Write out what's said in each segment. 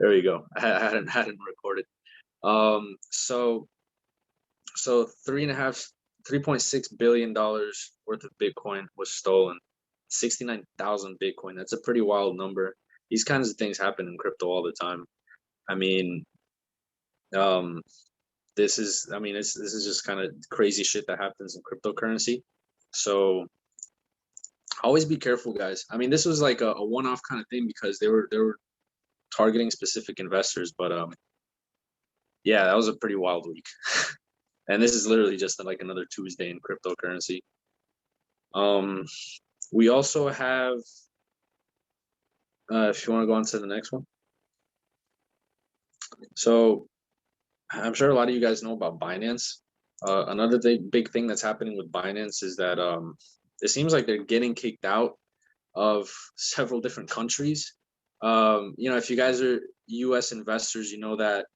There you go. I hadn't recorded. So 3.6 billion dollars worth of Bitcoin was stolen. 69,000 Bitcoin. That's a pretty wild number. These kinds of things happen in crypto all the time. I mean, um, this is just kind of crazy shit that happens in cryptocurrency. So always be careful, guys. I mean, this was like a one-off kind of thing because they were targeting specific investors, but yeah, that was a pretty wild week. And this is literally just like another Tuesday in cryptocurrency. We also have, if you want to go on to the next one. So I'm sure a lot of you guys know about Binance. Another big thing that's happening with Binance is that it seems like they're getting kicked out of several different countries. If you guys are US investors, you know that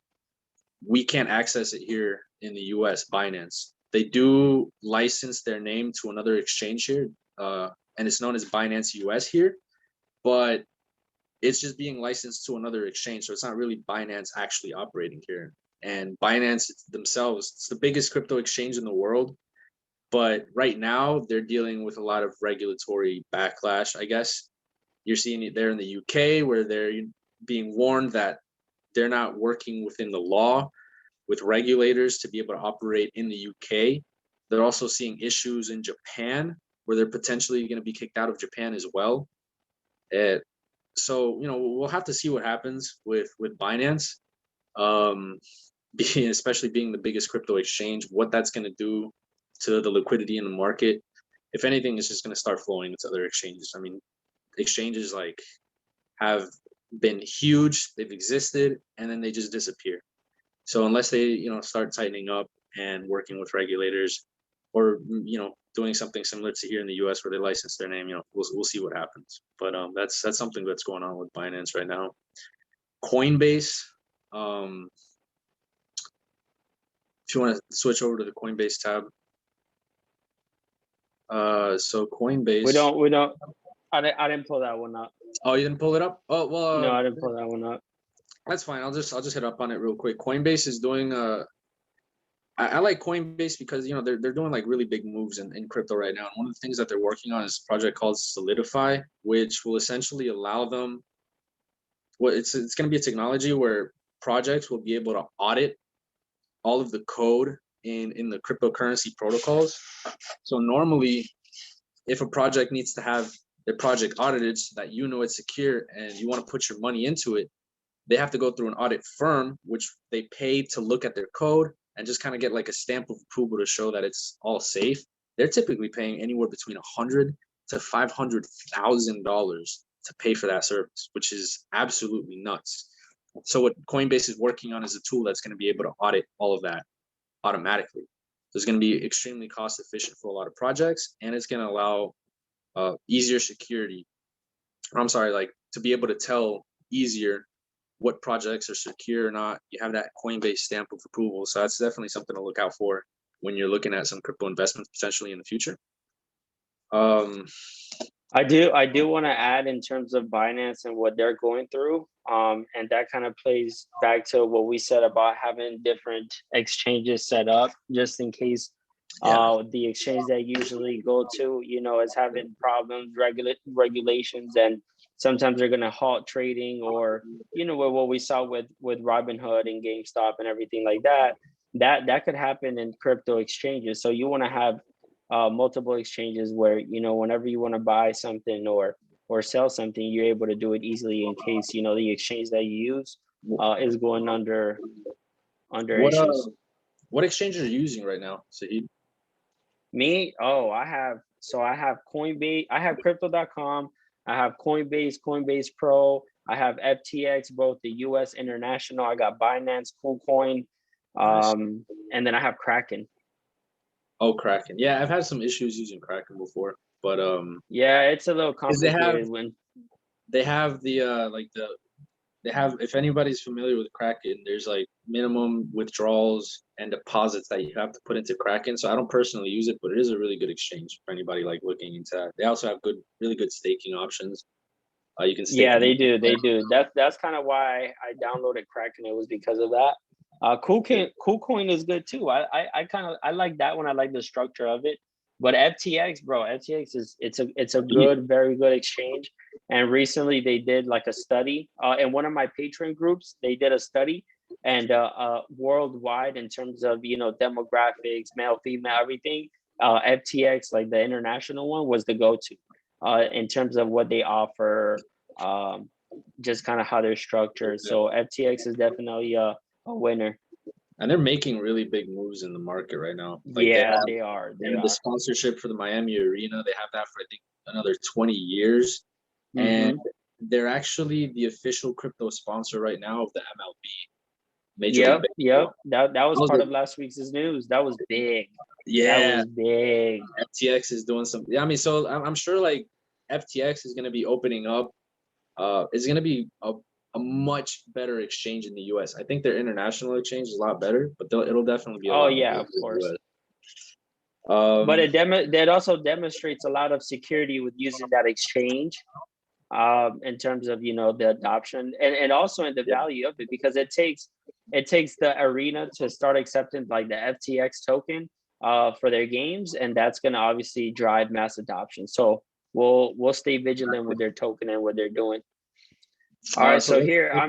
we can't access it here in the US, Binance. They do license their name to another exchange here, and it's known as Binance US here, but it's just being licensed to another exchange. So it's not really Binance actually operating here. And Binance themselves, it's the biggest crypto exchange in the world. But right now, they're dealing with a lot of regulatory backlash, I guess. You're seeing it there in the UK, where they're being warned that they're not working within the law with regulators to be able to operate in the UK. They're also seeing issues in Japan, where they're potentially going to be kicked out of Japan as well. So we'll have to see what happens with Binance, especially being the biggest crypto exchange, what that's going to do to the liquidity in the market. If anything, it's just going to start flowing into other exchanges. I mean, exchanges like have been huge, they've existed, and then they just disappear. So unless they start tightening up and working with regulators, or doing something similar to here in the US where they license their name, we'll see what happens. But that's something that's going on with Binance right now. Coinbase, if you want to switch over to the Coinbase tab. So Coinbase. We don't. I didn't pull that one up. Oh, you didn't pull it up? Oh well. No, I didn't pull that one up. That's fine. I'll just hit up on it real quick. Coinbase is doing I like Coinbase because they're doing like really big moves in crypto right now. And one of the things that they're working on is a project called Solidify, which will essentially allow them. It's going to be a technology where projects will be able to audit all of the code in the cryptocurrency protocols. So normally, if a project needs to have their project audited so that it's secure and you want to put your money into it, they have to go through an audit firm, which they pay to look at their code and just kind of get like a stamp of approval to show that it's all safe. They're typically paying anywhere between $100,000 to $500,000 to pay for that service, which is absolutely nuts. So what Coinbase is working on is a tool that's going to be able to audit all of that automatically. So it's going to be extremely cost efficient for a lot of projects, and it's going to allow easier security. To be able to tell easier what projects are secure or not. You have that Coinbase stamp of approval. So that's definitely something to look out for when you're looking at some crypto investments potentially in the future. I do want to add in terms of Binance and what they're going through. And that kind of plays back to what we said about having different exchanges set up just in case the exchange that you usually go to, is having problems, regulations, and sometimes they're going to halt trading, or what we saw with Robinhood and GameStop and everything like that could happen in crypto exchanges. So you want to have multiple exchanges where whenever you want to buy something or sell something, you're able to do it easily in case the exchange that you use is going under issues. What exchange are you using right now, Saeed? Me? I have Coinbase, I have crypto.com, I have Coinbase Pro, I have FTX, both the US international, I got Binance, KuCoin, and then I have Kraken. Oh, Kraken. Yeah, I've had some issues using Kraken before, but yeah, it's a little complicated when they have if anybody's familiar with Kraken, there's like minimum withdrawals and deposits that you have to put into Kraken. So I don't personally use it, but it is a really good exchange for anybody like looking into that. They also have really good staking options. You can stake. Yeah, they do. They do. That's kind of why I downloaded Kraken. It was because of that. KuCoin is good too. I kind of I like that one. I like the structure of it. But FTX, bro, FTX is it's a Yeah. good, very good exchange. And recently they did like a study. In one of my Patreon groups, they did a study, and worldwide in terms of demographics, male, female, everything. FTX, like the international one, was the go-to in terms of what they offer, um, just kind of how they're structured. So FTX is definitely a winner. And they're making really big moves in the market right now. Like Yeah, they are. they They have the are. sponsorship for the Miami Arena. They have that for I think another 20 years. And Mm-hmm. they're actually the official crypto sponsor right now of the MLB, Major League Yep, yep. Baseball. That was That was part a, of last week's news. That was big. That yeah, was big. FTX is doing some. Yeah, I mean, so I'm sure like FTX is going to be opening up. It's going to be a much better exchange in the U.S. I think their international exchange is a lot better, but it'll definitely be a Oh lot better yeah, in of the course. U.S. But that also demonstrates a lot of security with using that exchange, in terms of the adoption, and also in the Yeah. value of it, because it takes the arena to start accepting like the FTX token for their games, and that's going to obviously drive mass adoption. So we'll stay vigilant with their token and what they're doing. All right, So so here yeah,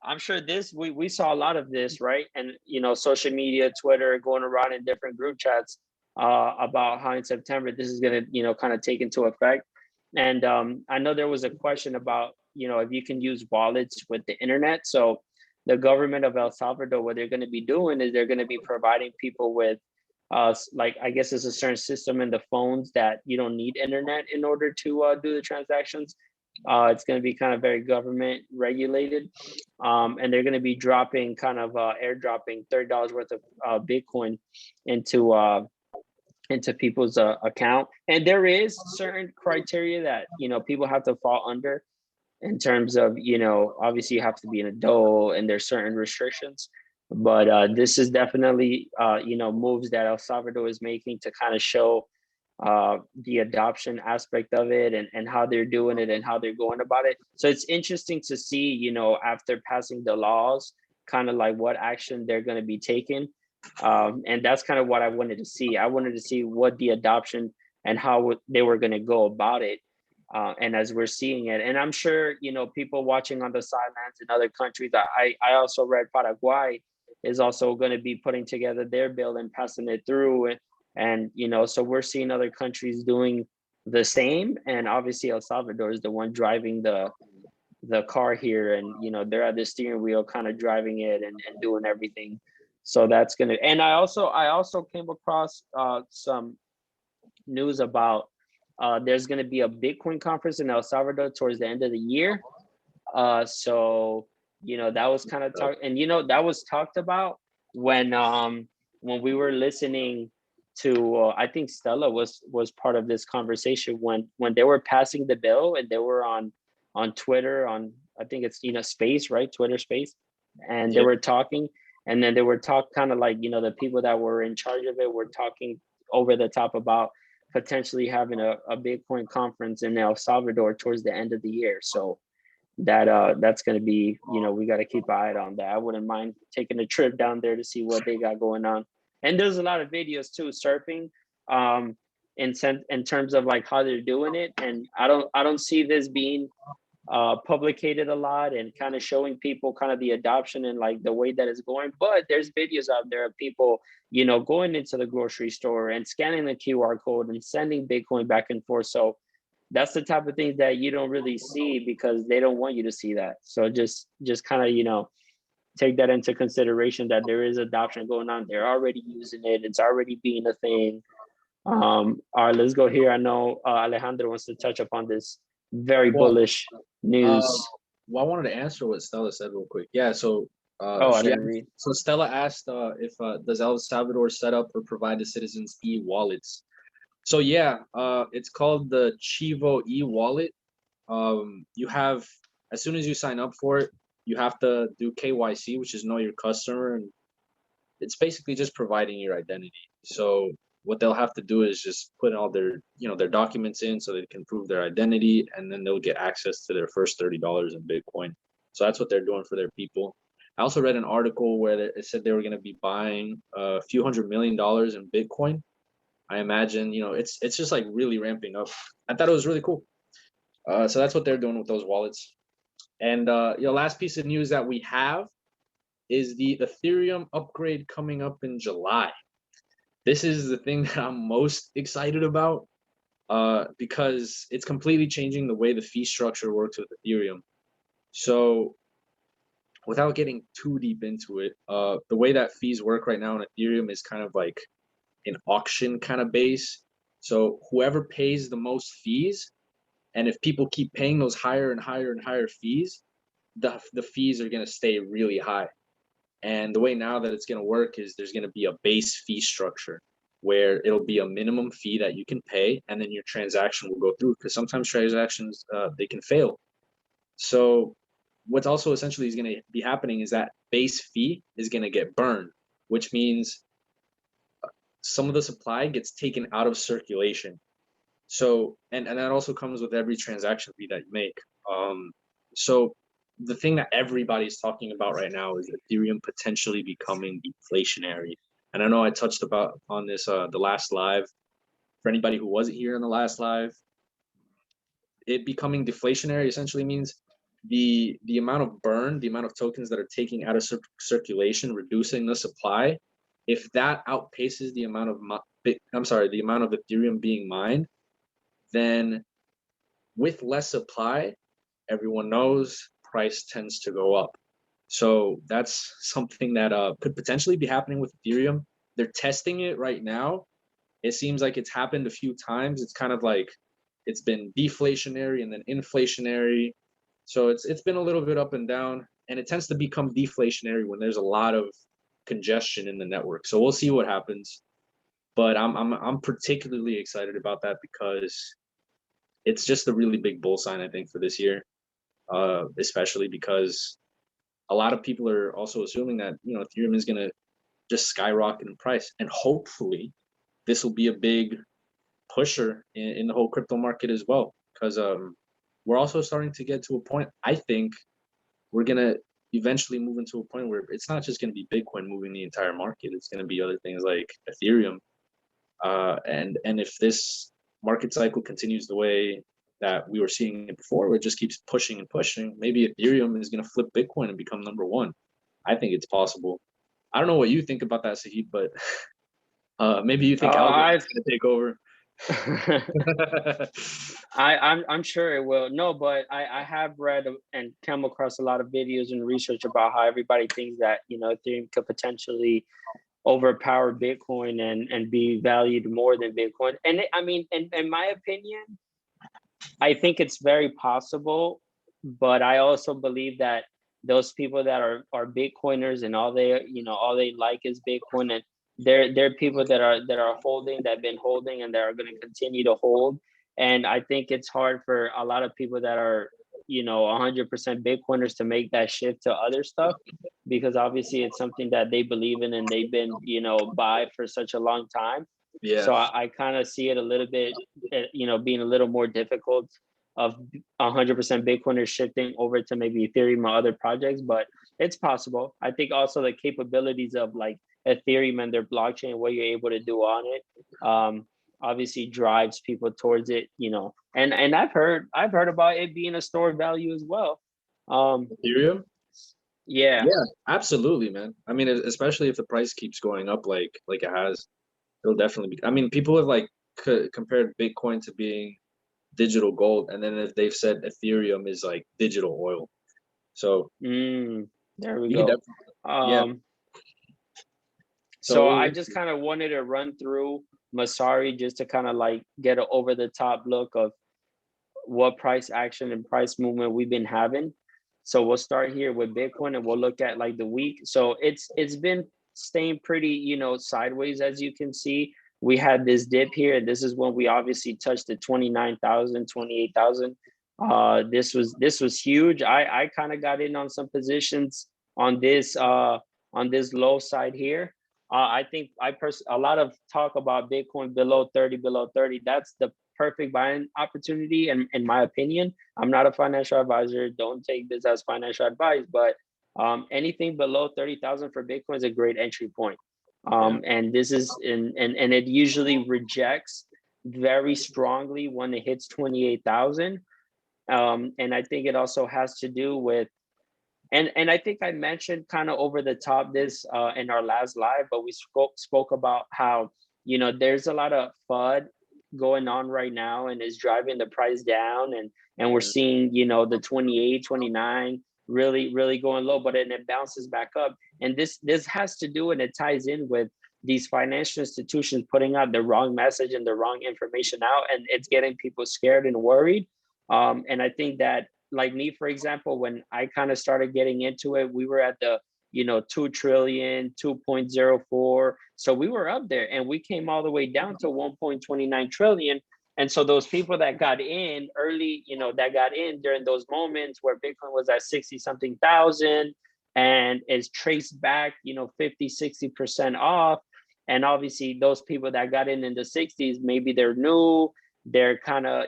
I'm sure this we saw a lot of this, right? And social media, Twitter, going around in different group chats about how in September this is going to kind of take into effect. And I know there was a question about if you can use wallets with the internet. So the government of El Salvador, what they're going to be doing is they're going to be providing people with like, I guess it's a certain system in the phones that you don't need internet in order to do the transactions. It's going to be kind of very government regulated, and they're going to be dropping kind of airdropping $30 worth of Bitcoin into people's account. And there is certain criteria that people have to fall under in terms of obviously you have to be an adult, and there's certain restrictions. But this is definitely moves that El Salvador is making to kind of show the adoption aspect of it, and how they're doing it and how they're going about it. So it's interesting to see, after passing the laws, kind of like what action they're going to be taking. And that's kind of what I wanted to see. I wanted to see what the adoption and how they were going to go about it. And as we're seeing it, and I'm sure, people watching on the sidelines in other countries, I also read Paraguay is also going to be putting together their bill and passing it through. And so we're seeing other countries doing the same, and obviously El Salvador is the one driving the car here, and they're at the steering wheel kind of driving it, and doing everything. So that's gonna, and I also came across some news about there's gonna be a Bitcoin conference in El Salvador towards the end of the year. So that was kind of talked, and that was talked about when we were listening to I think Stella was part of this conversation when they were passing the bill, and they were on Twitter, on I think it's Space, right? Twitter Space. And they yeah. were talking, and then they were talk kind of like the people that were in charge of it were talking over the top about potentially having a Bitcoin conference in El Salvador towards the end of the year. So that's going to be, we got to keep an eye on that. I wouldn't mind taking a trip down there to see what they got going on. And there's a lot of videos too, surfing, in terms of like how they're doing it. And I don't see this being publicated a lot, and kind of showing people kind of the adoption and like the way that it's going. But there's videos out there of people going into the grocery store and scanning the QR code and sending Bitcoin back and forth. So that's the type of things that you don't really see, because they don't want you to see that. So just kind of take that into consideration, that there is adoption going on. They're already using it. It's already being a thing. All right, let's go here. I know Alejandro wants to touch upon this very Well, bullish news. well, I wanted to answer what Stella said real quick. Yeah, so I she didn't asked, read. so Stella asked if does El Salvador set up or provide the citizens e-wallets? So yeah, it's called the Chivo e-wallet. You have, as soon as you sign up for it, you have to do KYC, which is know your customer, and it's basically just providing your identity. So what they'll have to do is just put all their, their documents in so they can prove their identity, and then they'll get access to their first $30 in Bitcoin. So that's what they're doing for their people. I also read an article where it said they were going to be buying a few $100 million in Bitcoin. I imagine, it's just like really ramping up. I thought it was really cool. So that's what they're doing with those wallets. And last piece of news that we have is the Ethereum upgrade coming up in July. This is the thing that I'm most excited about, because it's completely changing the way the fee structure works with Ethereum. So without getting too deep into it, the way that fees work right now in Ethereum is kind of like an auction kind of base. So whoever pays the most fees, and if people keep paying those higher and higher and higher fees, the fees are going to stay really high. And the way now that it's going to work is there's going to be a base fee structure where it'll be a minimum fee that you can pay, and then your transaction will go through, because sometimes transactions, they can fail. So what's also essentially is going to be happening is that base fee is going to get burned, which means some of the supply gets taken out of circulation. So, and that also comes with every transaction fee that you make. So the thing that everybody's talking about right now is Ethereum potentially becoming deflationary. And I know I touched on this the last live. For anybody who wasn't here in the last live, it becoming deflationary essentially means the amount of burn, the amount of tokens that are taking out of circulation, reducing the supply. If that outpaces the amount of the amount of Ethereum being mined, then with less supply, everyone knows price tends to go up. So that's something that could potentially be happening with Ethereum. They're testing it right now. It seems like it's happened a few times. It's kind of like it's been deflationary and then inflationary. So it's been a little bit up and down, and it tends to become deflationary when there's a lot of congestion in the network. So we'll see what happens. But I'm particularly excited about that because it's just a really big bull sign, I think, for this year, especially because a lot of people are also assuming that Ethereum is going to just skyrocket in price, and hopefully this will be a big pusher in the whole crypto market as well, because we're also starting to get to a point. I think we're going to eventually move into a point where it's not just going to be Bitcoin moving the entire market. It's going to be other things like Ethereum. And if this market cycle continues the way that we were seeing it before, it just keeps pushing and pushing, maybe Ethereum is going to flip Bitcoin and become number one. I think it's possible. I don't know what you think about that, Sahid, but maybe you think Algorand is going to take over. I'm sure it will. No, but I have read and come across a lot of videos and research about how everybody thinks that Ethereum could potentially overpower Bitcoin and be valued more than Bitcoin. And I mean, in my opinion, I think it's very possible, but I also believe that those people that are Bitcoiners and all they like is Bitcoin, and they're people that are holding, that have been holding, and that are going to continue to hold. And I think it's hard for a lot of people that are 100% Bitcoiners to make that shift to other stuff, because obviously it's something that they believe in and they've been by for such a long time. Yeah. So I kind of see it a little bit being a little more difficult of 100% Bitcoiners shifting over to maybe Ethereum or other projects, but it's possible. I think also the capabilities of like Ethereum and their blockchain, what you're able to do on it, obviously drives people towards it, and I've heard about it being a store of value as well. Ethereum? Yeah, absolutely, man. I mean, especially if the price keeps going up like it has, it'll definitely be. I mean, people have like compared Bitcoin to being digital gold, and then if they've said Ethereum is like digital oil. So there we go. So I just kind of wanted to run through Messari just to kind of like get an over the top look of what price action and price movement we've been having. So we'll start here with Bitcoin and we'll look at like the week. So it's been staying pretty, sideways. As you can see, we had this dip here. This is when we obviously touched the 29,000, 28,000. This was huge. I kind of got in on some positions on this low side here. I think a lot of talk about Bitcoin below 30, below 30. That's the perfect buying opportunity, and in my opinion. I'm not a financial advisor. Don't take this as financial advice, but anything below 30,000 for Bitcoin is a great entry point. And this is and it usually rejects very strongly when it hits 28,000. And I think it also has to do with, and I think I mentioned kind of over the top this in our last live, but we spoke about how, there's a lot of FUD going on right now and is driving the price down, and we're seeing, the 28, 29 really going low, but then it bounces back up. And this has to do, and it ties in with these financial institutions putting out the wrong message and the wrong information out, and it's getting people scared and worried. And I think that, like me, for example, when I kind of started getting into it, we were at the 2 trillion, 2.04. So we were up there, and we came all the way down to 1.29 trillion. And so those people that got in early, that got in during those moments where Bitcoin was at 60 something thousand and is traced back, 50, 60% off. And obviously those people that got in the 60s, maybe they're new, they're kind of,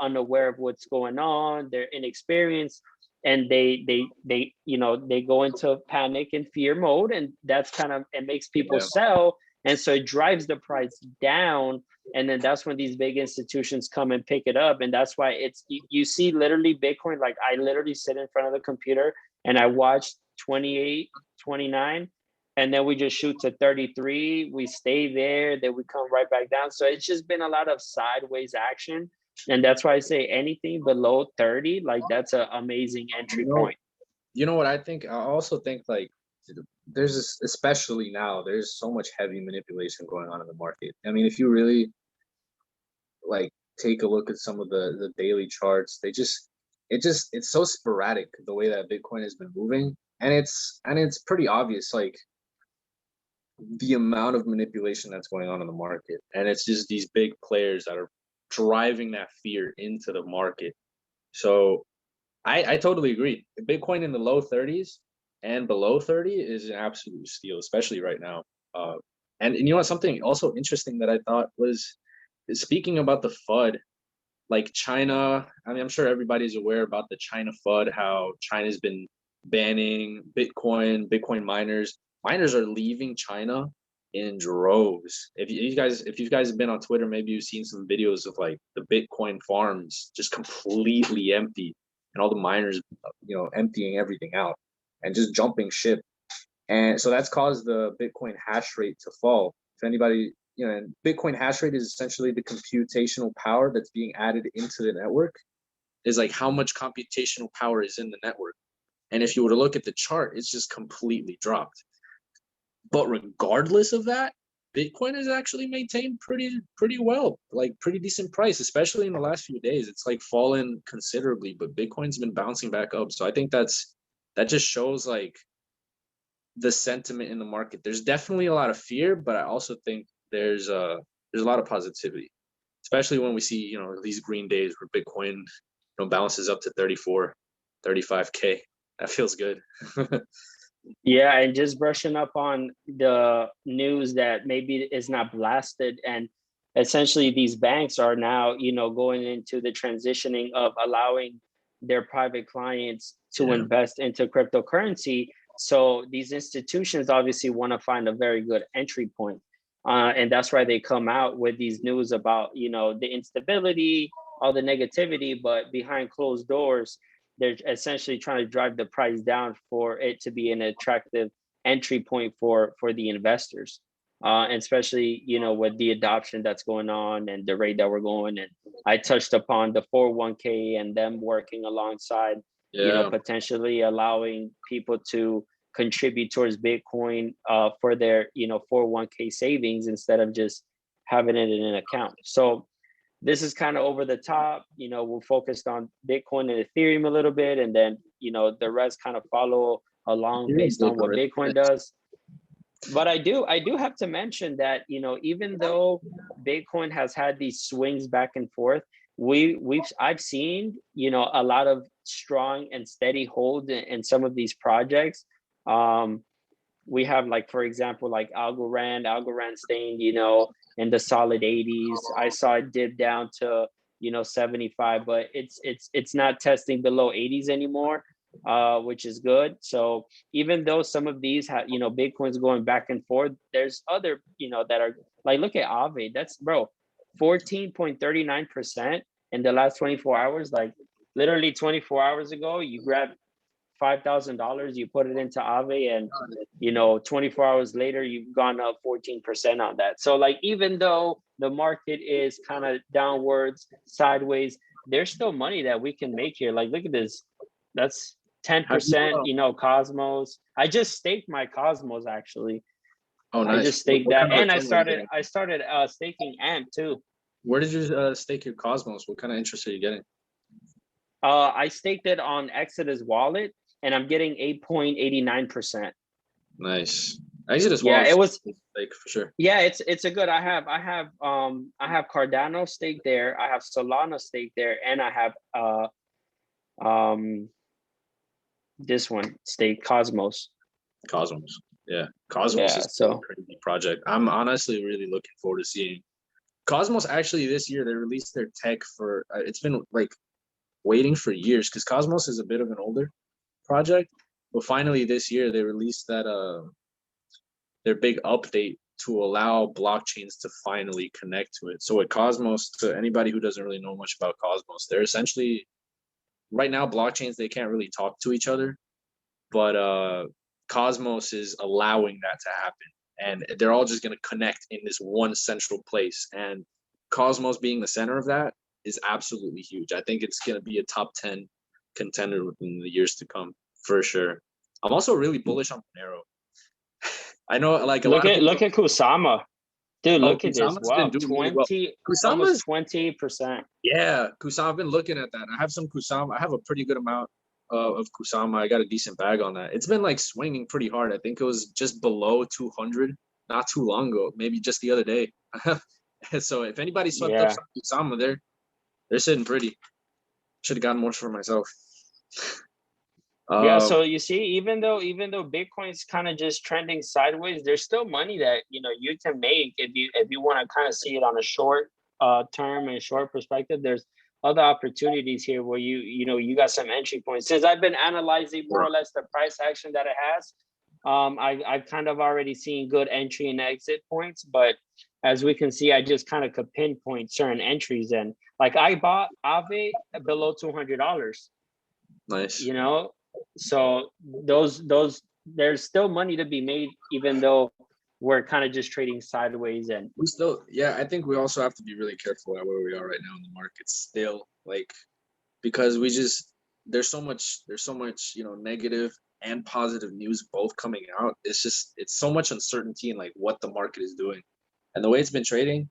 unaware of what's going on, they're inexperienced, and they go into panic and fear mode, and that's kind of, it makes people sell, and so it drives the price down. And then that's when these big institutions come and pick it up. And that's why you see literally Bitcoin, like I literally sit in front of the computer and I watch 28, 29, and then we just shoot to 33, we stay there, then we come right back down. So it's just been a lot of sideways action. And that's why I say anything below 30, like that's an amazing entry point. You know what I think? I also think, like, there's this, especially now, there's so much heavy manipulation going on in the market. I mean, if you really like take a look at some of the daily charts, it's so sporadic the way that Bitcoin has been moving. And it's pretty obvious, like, the amount of manipulation that's going on in the market. And it's just these big players that are driving that fear into the market. So I totally agree. Bitcoin in the low 30s and below 30 is an absolute steal, especially right now. And you know what, something also interesting that I thought was, speaking about the FUD, like China, I mean, I'm sure everybody's aware about the China FUD, how China's been banning Bitcoin miners. Miners are leaving China in droves. If you guys have been on Twitter, maybe you've seen some videos of like the Bitcoin farms just completely empty, and all the miners, emptying everything out and just jumping ship. And so that's caused the Bitcoin hash rate to fall. If anybody, and Bitcoin hash rate is essentially the computational power that's being added into the network, is like how much computational power is in the network. And if you were to look at the chart, it's just completely dropped. But regardless of that, Bitcoin has actually maintained pretty well, like pretty decent price, especially in the last few days. It's like fallen considerably, but Bitcoin's been bouncing back up. So I think that just shows like the sentiment in the market. There's definitely a lot of fear, but I also think there's a lot of positivity, especially when we see, these green days where Bitcoin, bounces up to 34, 35K. That feels good. Yeah, and just brushing up on the news that maybe is not blasted, and essentially these banks are now, going into the transitioning of allowing their private clients to invest into cryptocurrency. So these institutions obviously want to find a very good entry point. And that's why they come out with these news about, the instability, all the negativity, but behind closed doors, they're essentially trying to drive the price down for it to be an attractive entry point for the investors, and especially with the adoption that's going on and the rate that we're going. And I touched upon the 401k and them working alongside, potentially allowing people to contribute towards Bitcoin for their 401k savings instead of just having it in an account. So this is kind of over the top. We're focused on Bitcoin and Ethereum a little bit, and then, the rest kind of follow along based on what Bitcoin does. But I do have to mention that, even though Bitcoin has had these swings back and forth, I've seen, a lot of strong and steady hold in some of these projects. we have, like, for example, like Algorand staying, in the solid 80s. I saw it dip down to, 75, but it's not testing below 80s anymore, which is good. So even though some of these have, Bitcoin's going back and forth, there's other, that are like, look at Aave. That's, bro, 14.39% in the last 24 hours. Like, literally 24 hours ago, you grabbed $5,000, you put it into Aave, and 24 hours later, you've gone up 14% on that. So, like, even though the market is kind of downwards, sideways, there's still money that we can make here. Like, look at this. That's Have you, 10%, Cosmos. I just staked my Cosmos, actually. oh, I nice. just staked What that, kind of and I return are you started getting? staking AMP too. Where did you stake your Cosmos? What kind of interest are you getting? I staked it on Exodus wallet, and I'm getting 8.89%. Nice. Exodus Yeah, Wallet it was. like for sure. Yeah, it's a good. I have Cardano stake there. I have Solana stake there, and I have um this one stake, Cosmos. Cosmos. Yeah. Cosmos Yeah, is a so crazy project. I'm honestly really looking forward to seeing Cosmos. Actually, this year they released their tech for it's been like waiting for years because Cosmos is a bit of an older project. But finally this year they released that their big update to allow blockchains to finally connect to it. So with Cosmos, to anybody who doesn't really know much about Cosmos, they're essentially right now blockchains, they can't really talk to each other, but Cosmos is allowing that to happen, and they're all just going to connect in this one central place. And Cosmos being the center of that is absolutely huge. I think it's going to be a top 10 contender in the years to come for sure. I'm also really bullish on Monero. I know like a look lot of at people. look at Kusama, dude. Oh, Look at this. Kusama's been Wow, doing really well. almost Kusama's 28%. Yeah, Kusama. I've been looking at that. I have some Kusama. I have a pretty good amount of Kusama. I got a decent bag on that. It's been like swinging pretty hard. I think it was just below 200 not too long ago, maybe just the other day. So if anybody swept up Yeah. some Kusama, they're sitting pretty. Should have gotten more for myself. Yeah, Um, so you see, even though Bitcoin's kind of just trending sideways, there's still money that you can make if you want to kind of see it on a short term and short perspective. There's other opportunities here where you got some entry points. Since I've been analyzing more or less the price action that it has, I've kind of already seen good entry and exit points. But as we can see, I just kind of could pinpoint certain entries, and like I bought Aave below $200. nice. So those there's still money to be made, even though we're kind of just trading sideways. And We still, yeah, I think we also have to be really careful at where we are right now in the market still, like, because there's so much, negative and positive news both coming out. It's so much uncertainty in like what the market is doing. And the way it's been trading,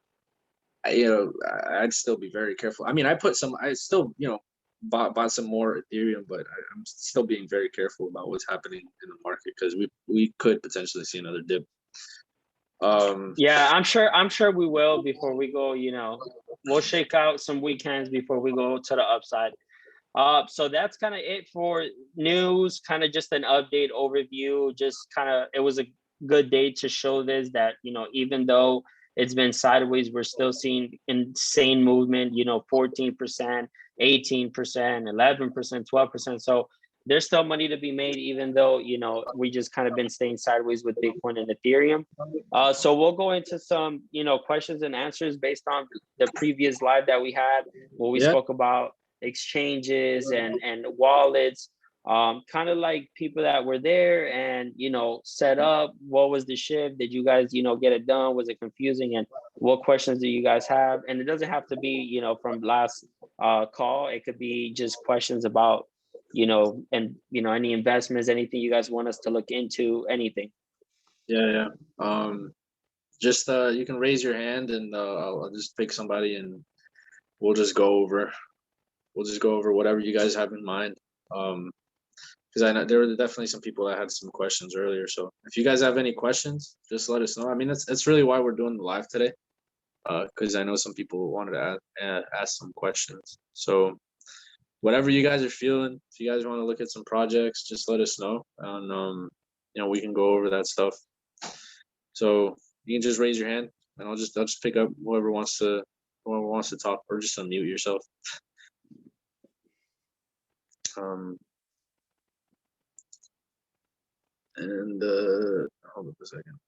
I'd still be very careful. I mean, I still, bought some more Ethereum, but I'm still being very careful about what's happening in the market because we could potentially see another dip. yeah, I'm sure we will before we go. We'll shake out some weekends before we go to the upside. So that's kind of it for news, kind of just an update overview. Just kind of, it was a good day to show this, that, even though it's been sideways, we're still seeing insane movement, 14%, 18%, 11%, 12%. So there's still money to be made, even though, we just kind of been staying sideways with Bitcoin and Ethereum. So we'll go into some, questions and answers based on the previous live that we had, where we Yeah. spoke about exchanges and wallets, kind of like people that were there and set up. What was the shift? Did you guys get it done? Was it confusing? And what questions do you guys have? And it doesn't have to be from last call. It could be just questions about and any investments, anything you guys want us to look into, anything. Yeah. Just you can raise your hand and I'll just pick somebody and we'll just go over whatever you guys have in mind. Because I know there were definitely some people that had some questions earlier. So if you guys have any questions, just let us know. I mean, that's really why we're doing the live today. Because I know some people wanted to ask some questions. So whatever you guys are feeling, if you guys want to look at some projects, just let us know. And we can go over that stuff. So you can just raise your hand, and I'll just pick up whoever wants to talk, or just unmute yourself. And hold up a second.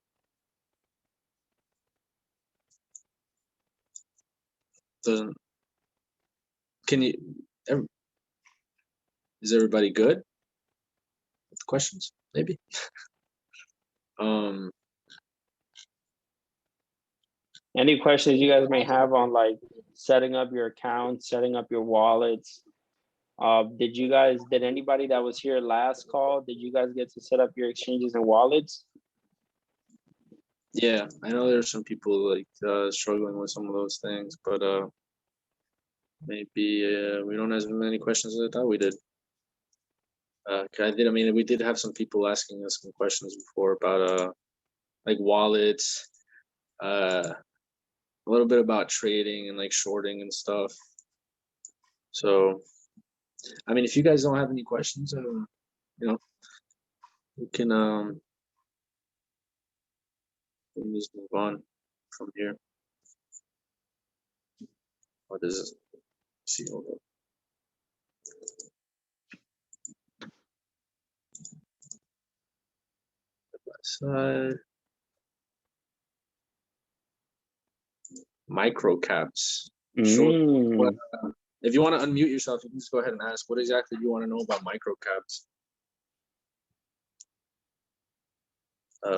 Is everybody good with questions? Maybe. Any questions you guys may have on like setting up your accounts, setting up your wallets? Did anybody that was here last call, did you guys get to set up your exchanges and wallets? Yeah, I know there's some people like struggling with some of those things, but maybe we don't have as many questions as I thought we did. We did have some people asking us some questions before about like wallets, a little bit about trading and like shorting and stuff. So, I mean, if you guys don't have any questions, we can just move on from here. What is this? See, hold up. Side. Micro caps. Short. If you want to unmute yourself, you can just go ahead and ask what exactly do you want to know about micro caps.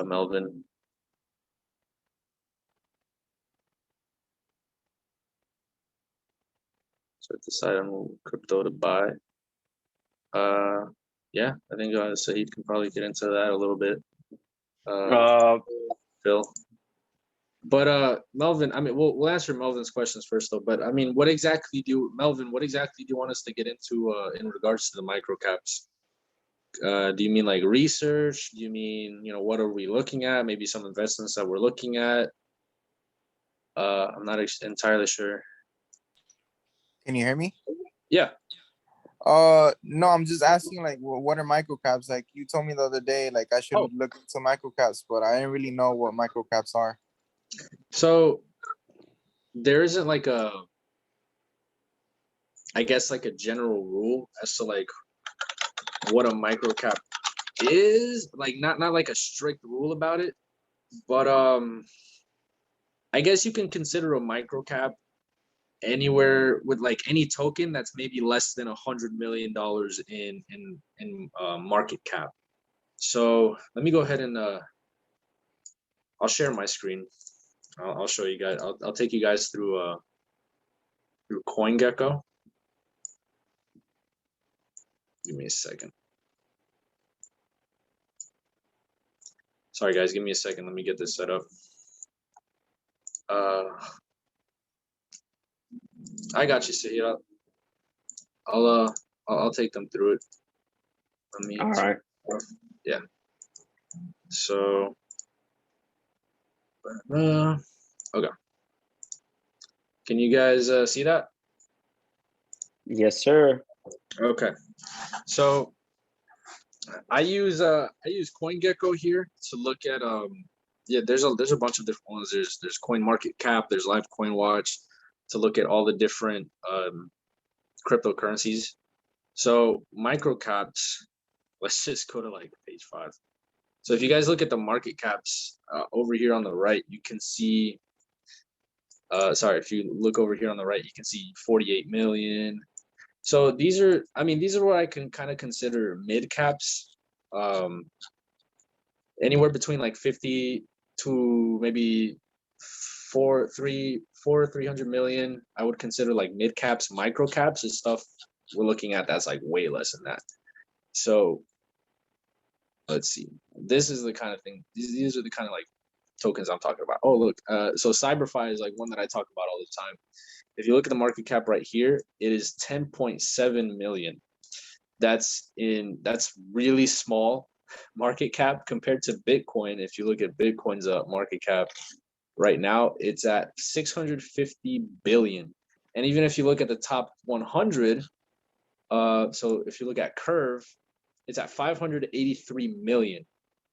Melvin. So decide on crypto to buy. Yeah, I think Saeed can probably get into that a little bit. Phil. But Melvin, I mean, we'll answer Melvin's questions first, though. But I mean, what exactly do you want us to get into in regards to the micro caps? Do you mean like research? Do you mean, what are we looking at? Maybe some investments that we're looking at. I'm not entirely sure. Can you hear me? Yeah. No, I'm just asking like, what are microcaps? Like you told me the other day, like I should look into microcaps, but I didn't really know what microcaps are. So there isn't like I guess like a general rule as to like what a microcap is, like not like a strict rule about it, but I guess you can consider a microcap anywhere with like any token that's maybe less than $100 million in market cap. So let me go ahead and I'll share my screen. I'll show you guys. I'll take you guys through CoinGecko. Give me a second. Sorry guys, give me a second. Let me get this set up. I got you, Sahira. I'll take them through it. All right. Yeah. So, okay. Can you guys see that? Yes, sir. Okay. So, I use CoinGecko here to look at there's a bunch of different ones. There's CoinMarketCap, there's Live Coin Watch to look at all the different cryptocurrencies. So microcaps, let's just go to like page 5. So if you guys look at the market caps over here on the right, you can see if you look over here on the right, you can see 48 million. So these are what I can kind of consider mid caps, anywhere between like 50 to maybe 300 million. I would consider like mid caps. Micro caps is stuff we're looking at that's like way less than that. So let's see. This is the kind of thing. These are the kind of like tokens I'm talking about. Oh, look. So CyberFi is like one that I talk about all the time. If you look at the market cap right here, it is 10.7 million. That's really small market cap compared to Bitcoin. If you look at Bitcoin's market cap right now, it's at 650 billion. And even if you look at the top 100, so if you look at Curve, it's at 583 million.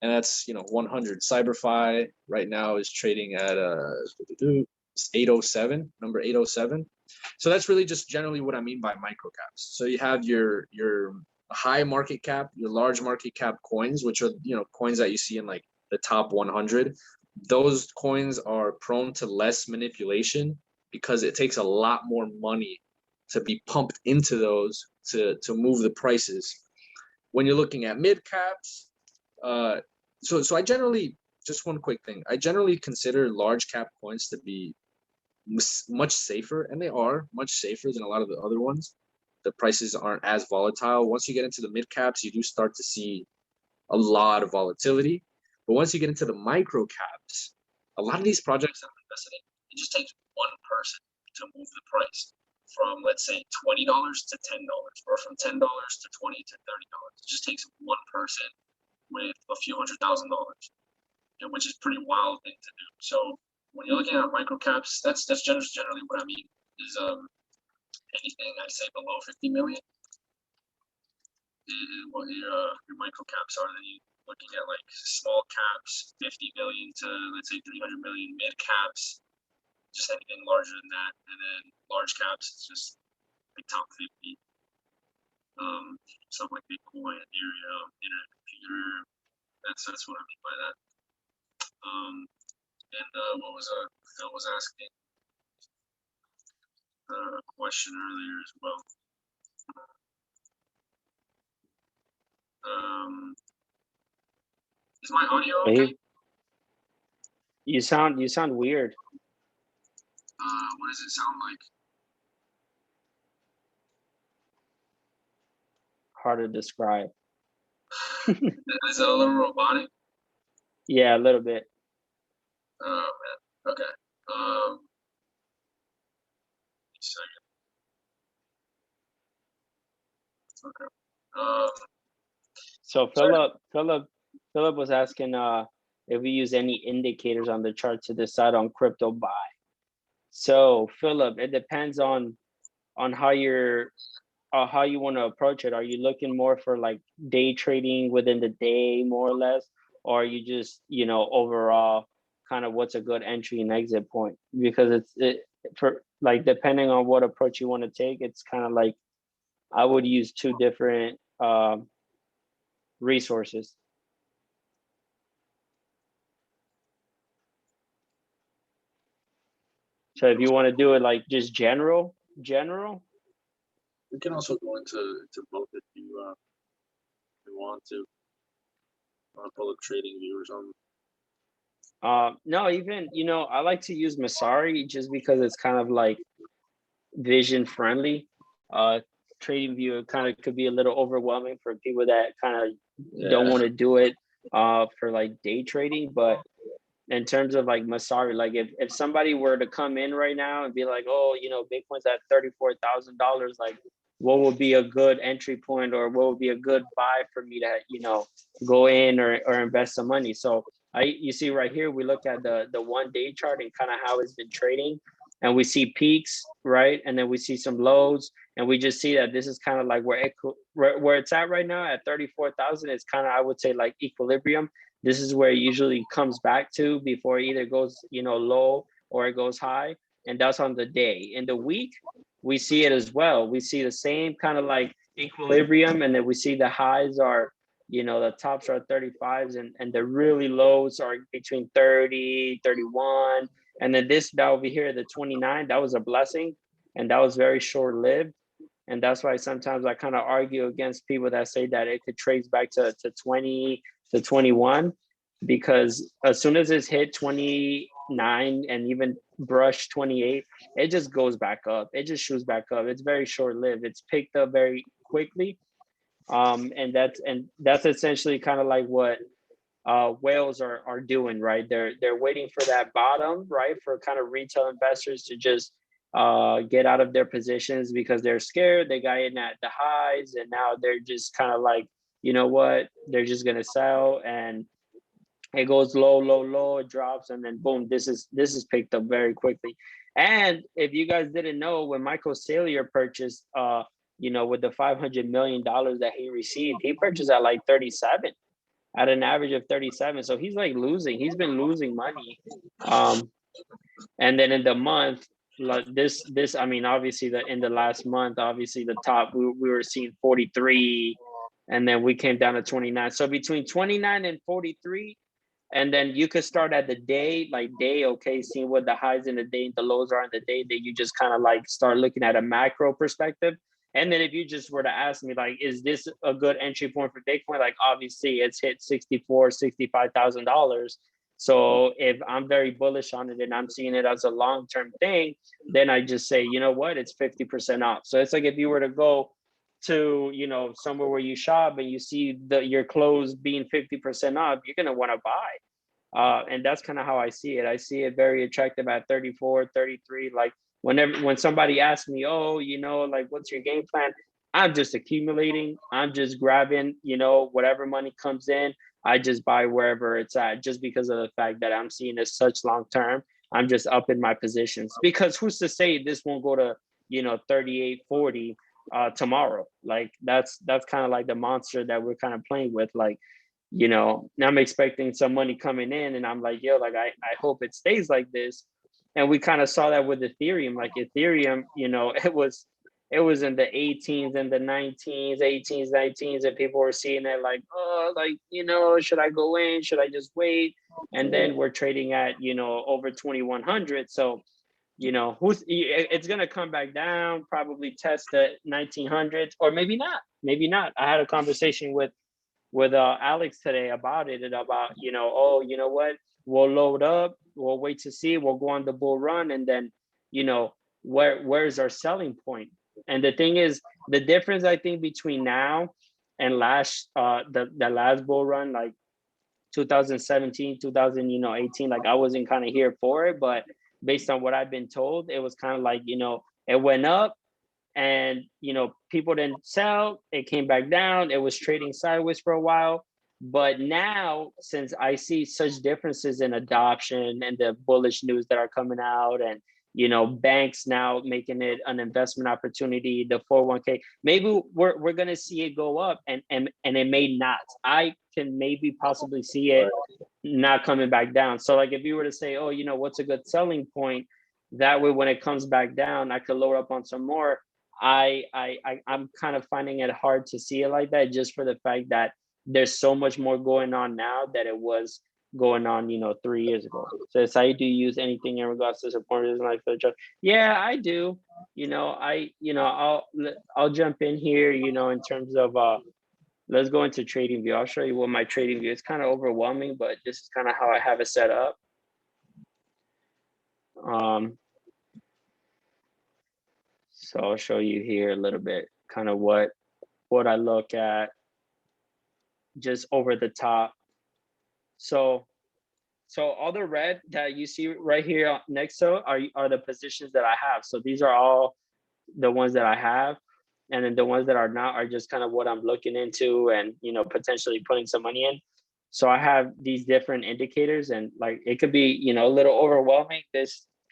and that's 100. CyberFi right now is trading at 807, number 807. So that's really just generally what I mean by microcaps. So you have your high market cap, your large market cap coins, which are coins that you see in like the top 100. Those coins are prone to less manipulation because it takes a lot more money to be pumped into those to move the prices. When you're looking at mid caps, so I generally, just one quick thing, I generally consider large cap coins to be much safer, and they are much safer than a lot of the other ones. The prices aren't as volatile. Once you get into the mid caps, you do start to see a lot of volatility. But once you get into the micro caps, a lot of these projects that I'm invested in, it just takes one person to move the price from, let's say, $20 to $10, or from $10 to $20 to $30. It just takes one person with a few $100,000, which is pretty wild thing to do. So when you're looking at micro caps, that's generally what I mean is anything I'd say below 50 million is what your micro caps are. Then you're looking at like small caps, 50 million to let's say 300 million, mid caps, just anything larger than that, and then large caps, it's just like top 50. Stuff like Bitcoin, Ethereum, Internet Computer. That's what I mean by that. And what was Phil was asking a question earlier as well. Is my audio okay? You sound weird. What does it sound like? Hard to describe. Is it a little robotic? Yeah, a little bit. Oh man. Okay. Second. Okay. So Philip was asking if we use any indicators on the chart to decide on crypto buy. So Philip, it depends on how you're how you want to approach it. Are you looking more for like day trading within the day, more or less, or are you just overall kind of what's a good entry and exit point? Because for like depending on what approach you want to take, it's kind of like I would use two different resources. So if you want to do it like just general, we can also go into both if you want to pull up trading view or something. No, even I like to use Masari just because it's kind of like vision friendly. Trading view kind of could be a little overwhelming for people that kind of don't want to do it for like day trading. But in terms of like Masari, like if somebody were to come in right now and be like, oh, Bitcoin's at $34,000, like what would be a good entry point, or what would be a good buy for me to go in or invest some money? So you see right here, we look at the 1 day chart and kind of how it's been trading, and we see peaks, right? And then we see some lows, and we just see that this is kind of like where it's at right now at 34,000. It's kind of, I would say, like equilibrium. This is where it usually comes back to before it either goes low or it goes high, and that's on the day. In the week, we see it as well. We see the same kind of like equilibrium, and then we see the highs are the tops are 35s, and the really lows are between 30, 31. And then this down over here, the 29, that was a blessing, and that was very short-lived. And that's why sometimes I kind of argue against people that say that it could trace back to 20 to 21, because as soon as it's hit 29 and even brush 28, it just goes back up. It just shoots back up. It's very short-lived. It's picked up very quickly. And that's essentially kind of like what whales are doing, right? They're waiting for that bottom, right? For kind of retail investors to just get out of their positions because they're scared. They got in at the highs, and now they're just kind of like, you know what? They're just gonna sell, and it goes low, low, low. It drops, and then boom, this is picked up very quickly. And if you guys didn't know, when Michael Saylor purchased, with the $500 million that he received, he purchased at like 37. at an average of 37. So he's like losing. He's been losing money. And then in the month, like this, I mean, obviously in the last month, obviously the top, we were seeing 43, and then we came down to 29. So between 29 and 43, and then you could start at the day, okay, seeing what the highs in the day and the lows are in the day, that you just kind of like start looking at a macro perspective. And then if you just were to ask me, like, is this a good entry point for Bitcoin? Like, obviously it's hit $65,000. So if I'm very bullish on it and I'm seeing it as a long-term thing, then I just say, you know what, it's 50% off. So it's like if you were to go to, you know, somewhere where you shop and you see your clothes being 50% off, you're going to want to buy. And that's kind of how I see it. I see it very attractive at 34, 33. Like when somebody asks me, oh, you know, like, what's your game plan? I'm just accumulating. I'm just grabbing, you know, whatever money comes in. I just buy wherever it's at, just because of the fact that I'm seeing it such long term. I'm just up in my positions, because who's to say this won't go to, you know, 38, 40 tomorrow? Like that's kind of like the monster that we're kind of playing with. Like, you know, I'm expecting some money coming in, and I'm like, yo, like I hope it stays like this. And we kind of saw that with Ethereum. Like Ethereum, you know, it was in the 18s and the 19s, 18s, 19s, and people were seeing it like, oh, like, you know, should I go in? Should I just wait? And then we're trading at, you know, over 2100. So, you know, it's going to come back down, probably test the 1900s, or maybe not. Maybe not. I had a conversation with Alex today about it, and about, you know, oh, you know what, we'll load up, we'll wait to see, we'll go on the bull run, and then, you know, where's our selling point? And the thing is, the difference I think between now and last the last bull run, like 2017, 2018, like I wasn't kind of here for it, but based on what I've been told, it was kind of like, you know, it went up, and, you know, people didn't sell, it came back down, it was trading sideways for a while. But now, since I see such differences in adoption and the bullish news that are coming out, and, you know, banks now making it an investment opportunity, the 401k, maybe we're going to see it go up, and it may not. I can maybe possibly see it not coming back down. So like if you were to say, oh, you know, what's a good selling point, that way when it comes back down, I could load up on some more. I'm kind of finding it hard to see it like that, just for the fact that there's so much more going on now that it was going on, you know, 3 years ago. So it's how, do you use anything in regards to supporters and like the job? Yeah, I do. You know, I'll jump in here, you know, in terms of let's go into trading view. I'll show you what my trading view is. Kind of overwhelming, but this is kind of how I have it set up. So I'll show you here a little bit, kind of what I look at just over the top. So all the red that you see right here next to are the positions that I have. So these are all the ones that I have. And then the ones that are not are just kind of what I'm looking into and, you know, potentially putting some money in. So I have these different indicators, and like it could be, you know, a little overwhelming.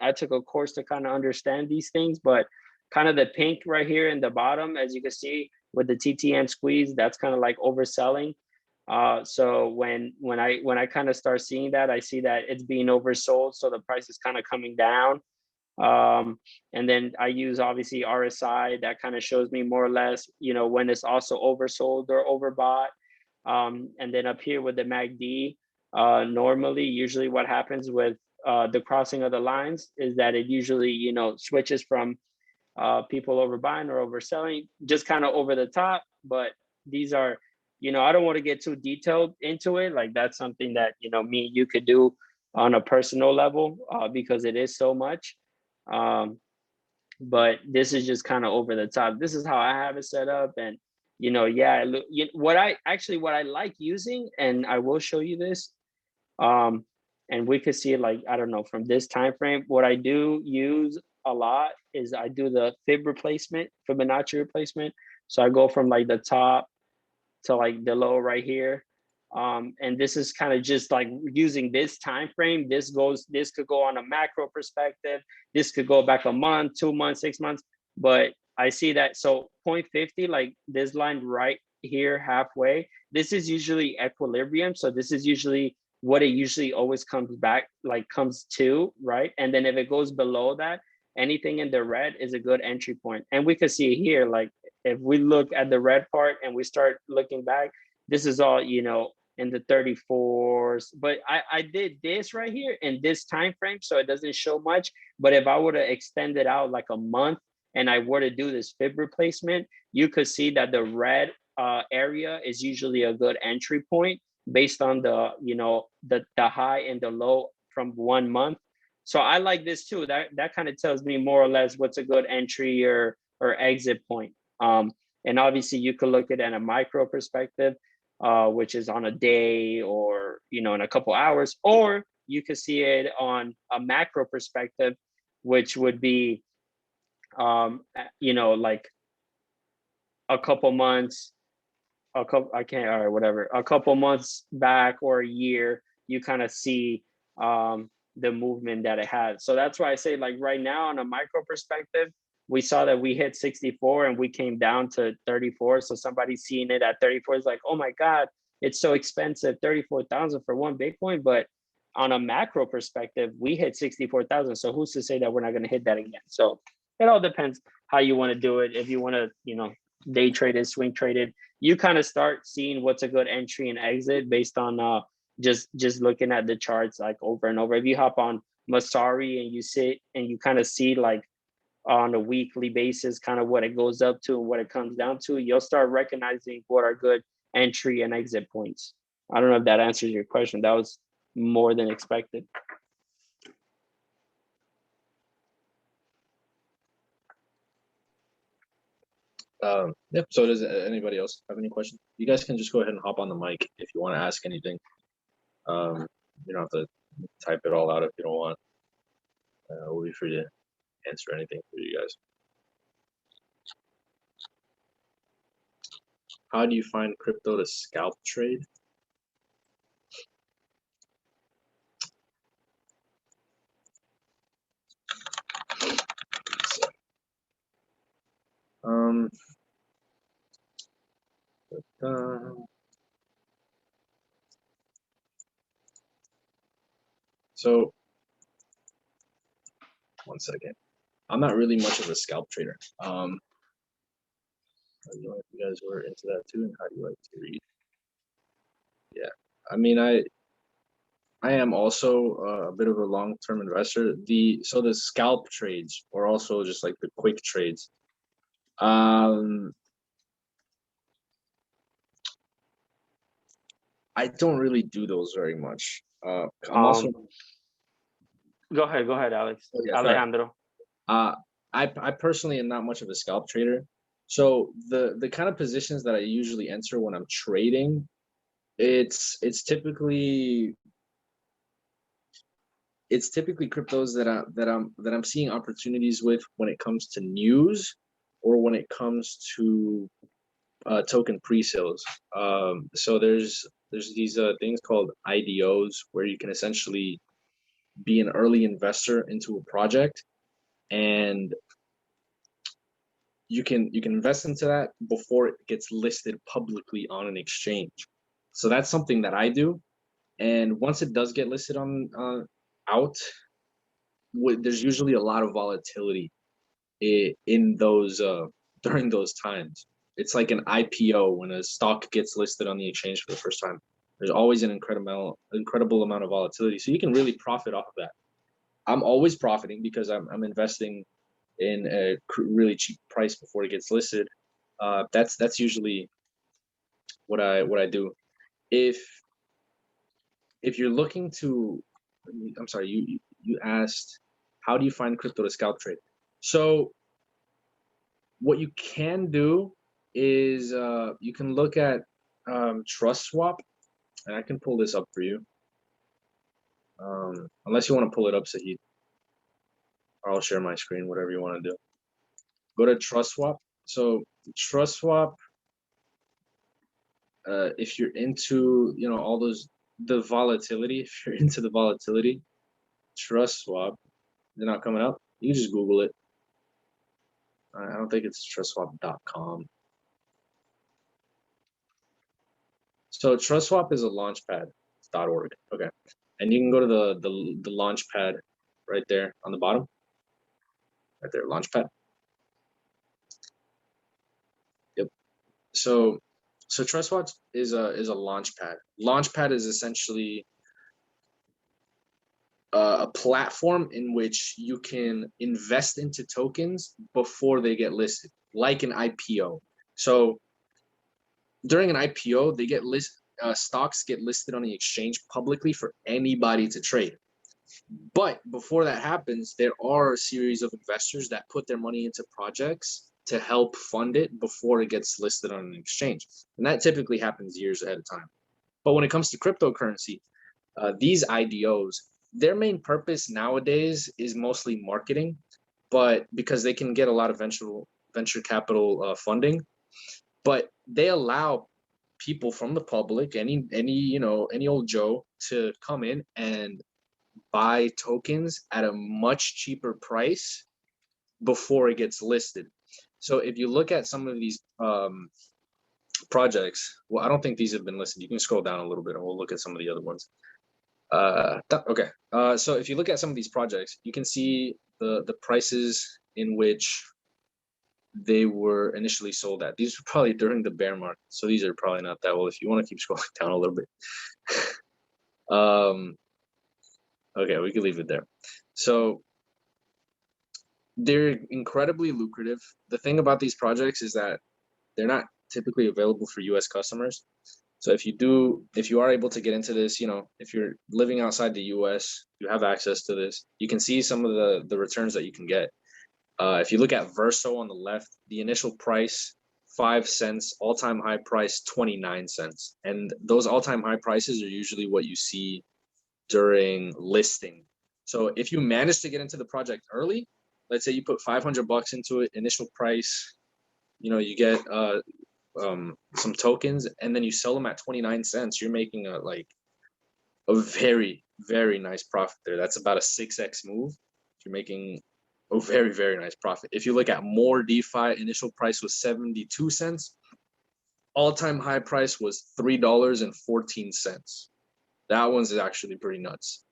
I took a course to kind of understand these things, but kind of the pink right here in the bottom, as you can see with the TTM squeeze, that's kind of like overselling. So when I kind of start seeing that, I see that it's being oversold, so the price is kind of coming down. And then I use obviously RSI, that kind of shows me more or less, you know, when it's also oversold or overbought. And then up here with the MACD, usually what happens with the crossing of the lines is that it usually, you know, switches from people overbuying or overselling, just kind of over the top. But these are, you know, I don't want to get too detailed into it. Like that's something that, you know, me and you could do on a personal level because it is so much. But this is just kind of over the top. This is how I have it set up. And, you know, yeah, what I like using, and I will show you this, and we could see it, like, I don't know, from this time frame, what I do use a lot is I do the Fibonacci replacement. So I go from like the top to like the low right here. And this is kind of just like using this time frame. This could go on a macro perspective. This could go back a month, 2 months, 6 months. But I see that, so 0.50, like this line right here halfway, this is usually equilibrium. So this is usually what it usually always comes back, like comes to, right? And then if it goes below that, anything in the red is a good entry point. And we could see here, like if we look at the red part and we start looking back, this is all, you know, in the 34s. But I did this right here in this time frame, so it doesn't show much. But if I were to extend it out like a month and I were to do this fib replacement, you could see that the red area is usually a good entry point based on the, you know, the high and the low from 1 month. So I like this too. That kind of tells me more or less what's a good entry or exit point. And obviously you could look at it in a micro perspective, which is on a day or, you know, in a couple hours, or you could see it on a macro perspective, which would be, you know, like a couple months, a couple months back or a year, you kind of see the movement that it has. So that's why I say, like right now on a micro perspective, we saw that we hit 64 and we came down to 34. So somebody seeing it at 34 is like, oh my God, it's so expensive, 34,000 for one Bitcoin. But on a macro perspective, we hit 64,000. So who's to say that we're not going to hit that again? So it all depends how you want to do it. If you want to, you know, day trade it, swing trade it, you kind of start seeing what's a good entry and exit based on just looking at the charts like over and over. If you hop on Masari and you sit and you kind of see like on a weekly basis kind of what it goes up to and what it comes down to, you'll start recognizing what are good entry and exit points. I don't know if that answers your question. That was more than expected. Yep. So does anybody else have any questions? You guys can just go ahead and hop on the mic if you want to ask anything. You don't have to type it all out if you don't want. We'll be free to answer anything for you guys. How do you find crypto to scalp trade? So, one second. I'm not really much of a scalp trader. I don't know if you guys were into that too, and how do you like to read? Yeah, I mean, I am also a bit of a long-term investor. So the scalp trades, or also just like the quick trades. I don't really do those very much. I'm also. Go ahead, Alex. Oh, yeah, Alejandro. I personally am not much of a scalp trader. So the kind of positions that I usually enter when I'm trading, it's typically cryptos that I'm seeing opportunities with when it comes to news or when it comes to token pre-sales. So there's these things called IDOs where you can essentially be an early investor into a project, and you can invest into that before it gets listed publicly on an exchange. So that's something that I do. And once it does get listed on out, there's usually a lot of volatility in those during those times. It's like an IPO when a stock gets listed on the exchange for the first time. There's always an incredible amount of volatility. So you can really profit off of that. I'm always profiting because I'm investing in a really cheap price before it gets listed. That's usually what I do. If you're looking to, I'm sorry, you asked, how do you find crypto to scalp trade? So what you can do is you can look at Trust Swap, and I can pull this up for you. Unless you want to pull it up, Sahid, or I'll share my screen, whatever you want to do. Go to Trust Swap. So Trust Swap, if you're into, you know, all the volatility, if you're into the volatility, Trust Swap, they're not coming up. You can just Google it. I don't think it's trustswap.com. So TrustSwap is a launchpad.org. Okay. And you can go to the launchpad right there on the bottom. Right there, launchpad. Yep. So TrustSwap is a launchpad. Launchpad is essentially a platform in which you can invest into tokens before they get listed, like an IPO. So during an IPO, they get stocks get listed on the exchange publicly for anybody to trade. But before that happens, there are a series of investors that put their money into projects to help fund it before it gets listed on an exchange. And that typically happens years ahead of time. But when it comes to cryptocurrency, these IDOs, their main purpose nowadays is mostly marketing, but because they can get a lot of venture capital funding, but they allow people from the public, any old Joe, to come in and buy tokens at a much cheaper price before it gets listed. So if you look at some of these projects, well, I don't think these have been listed. You can scroll down a little bit and we'll look at some of the other ones. Okay. So if you look at some of these projects, you can see the prices in which they were initially sold at. These were probably during the bear market, so these are probably not that well. If you want to keep scrolling down a little bit. Okay, we can leave it there. So they're incredibly lucrative. The thing about these projects is that they're not typically available for US customers. So if you are able to get into this, if you're living outside the US, you have access to this, you can see some of the returns that you can get. If you look at Verso on the left, the initial price, 5 cents, all-time high price, 29 cents. And those all-time high prices are usually what you see during listing. So if you manage to get into the project early, let's say you put $500 into it, initial price, you get some tokens, and then you sell them at 29 cents, you're making a very, very nice profit there. That's about a 6x move. You're making a very, very nice profit. If you look at more DeFi, initial price was 72 cents. All-time high price was $3.14. That one's actually pretty nuts.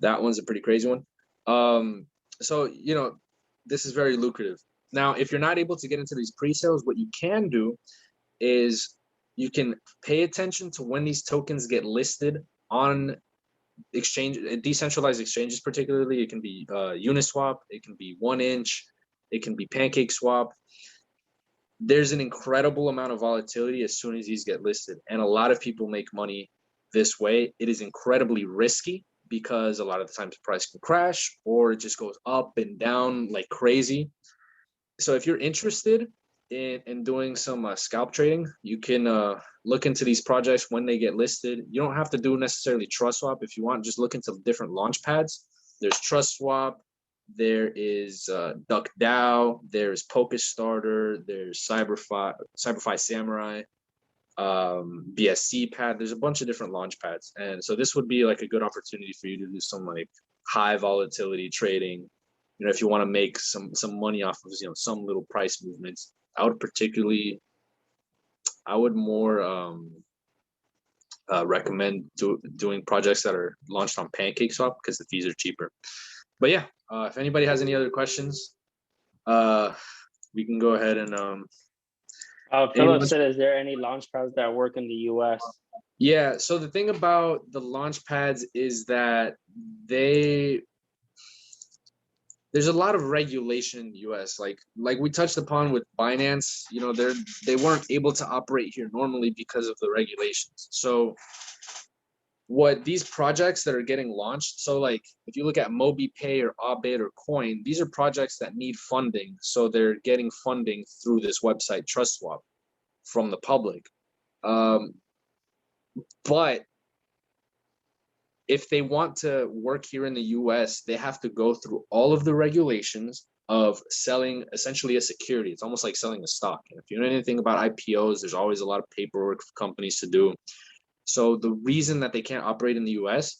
That one's a pretty crazy one. So, this is very lucrative. Now, if you're not able to get into these pre-sales, what you can do is you can pay attention to when these tokens get listed on decentralized exchanges. Particularly, it can be Uniswap, it can be 1inch, it can be PancakeSwap. There's an incredible amount of volatility as soon as these get listed, and a lot of people make money this way. It is incredibly risky because a lot of the times the price can crash or it just goes up and down like crazy. So if you're interested in doing some scalp trading, you can look into these projects when they get listed. You don't have to do necessarily TrustSwap. If you want, just look into different launch pads. There's TrustSwap, there is DuckDAO, there's PokeStarter, there's Cyberfi Samurai, BSC pad. There's a bunch of different launch pads, and so this would be like a good opportunity for you to do some high volatility trading. If you want to make some money off of some little price movements. I would more recommend doing projects that are launched on PancakeSwap because the fees are cheaper. But yeah, if anybody has any other questions, we can go ahead and Philip said, is there any launch pads that work in the US? Yeah, so the thing about the launch pads is that there's a lot of regulation in the US. Like we touched upon with Binance, they weren't able to operate here normally because of the regulations. So what these projects that are getting launched, so if you look at MobiPay or Obbit or Coin, these are projects that need funding. So they're getting funding through this website, TrustSwap, from the public. But if they want to work here in the US, they have to go through all of the regulations of selling essentially a security. It's almost like selling a stock. And if you know anything about IPOs, there's always a lot of paperwork for companies to do. So the reason that they can't operate in the US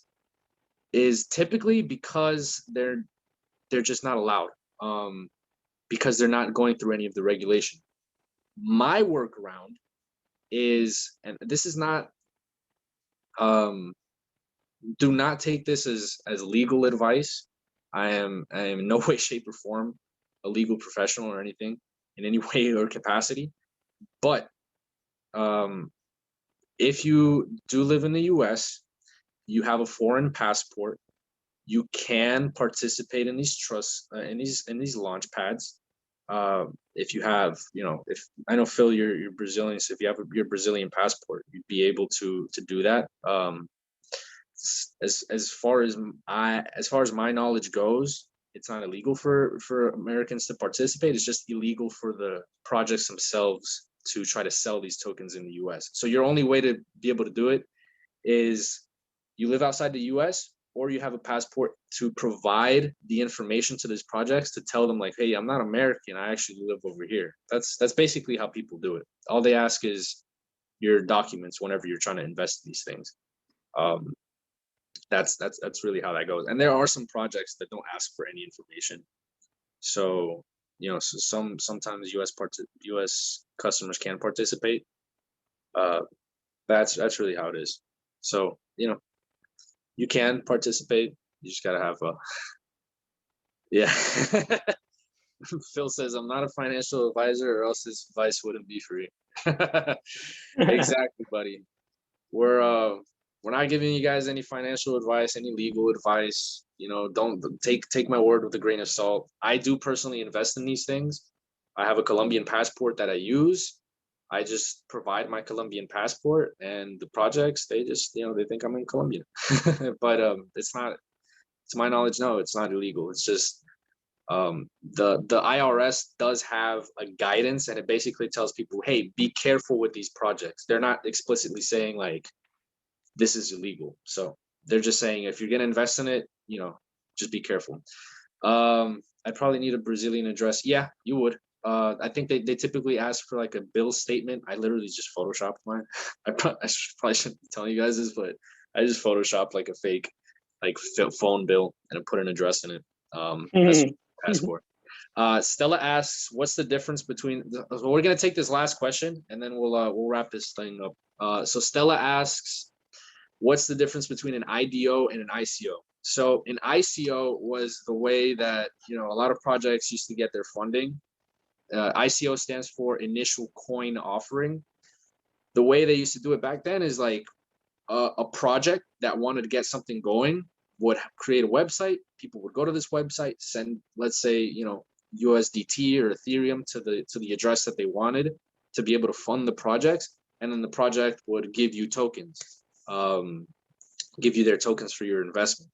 is typically because they're just not allowed, because they're not going through any of the regulation. My workaround is, and this is not, do not take this as legal advice. I am in no way, shape, or form a legal professional or anything in any way or capacity. But if you do live in the U.S., you have a foreign passport, you can participate in these trusts, in these launch pads. If you have, if I know, Phil, you're Brazilian, so if you have your Brazilian passport, you'd be able to do that. As far as my knowledge goes, it's not illegal for Americans to participate. It's just illegal for the projects themselves to try to sell these tokens in the U.S. So your only way to be able to do it is you live outside the U.S. or you have a passport to provide the information to these projects to tell them, like, hey, I'm not American, I actually live over here. That's basically how people do it. All they ask is your documents whenever you're trying to invest in these things. That's really how that goes. And there are some projects that don't ask for any information. So, sometimes US customers can participate. That's really how it is. So, you can participate. You just gotta have yeah. Phil says, I'm not a financial advisor, or else this advice wouldn't be free. Exactly, buddy. We're not giving you guys any financial advice, any legal advice. Don't take my word with a grain of salt. I do personally invest in these things. I have a Colombian passport that I use. I just provide my Colombian passport, and the projects, they just, they think I'm in Colombia. But it's not, to my knowledge, no, it's not illegal. It's just the IRS does have a guidance, and it basically tells people, hey, be careful with these projects. They're not explicitly saying like this is illegal. So they're just saying, if you're going to invest in it, just be careful. I'd probably need a Brazilian address. Yeah, you would. I think they typically ask for like a bill statement. I literally just photoshopped mine. I probably shouldn't be telling you guys this, but I just photoshopped like a fake like phone bill and I put an address in it. That's what I asked for. Stella asks, what's the difference between so we're gonna take this last question and then we'll wrap this thing up. So Stella asks, what's the difference between an IDO and an ICO? So an ICO was the way that a lot of projects used to get their funding. ICO stands for initial coin offering. The way they used to do it back then is like a project that wanted to get something going would create a website. People would go to this website, send, let's say, USDT or Ethereum to the address that they wanted to be able to fund the projects, and then the project would give you tokens, give you their tokens for your investment.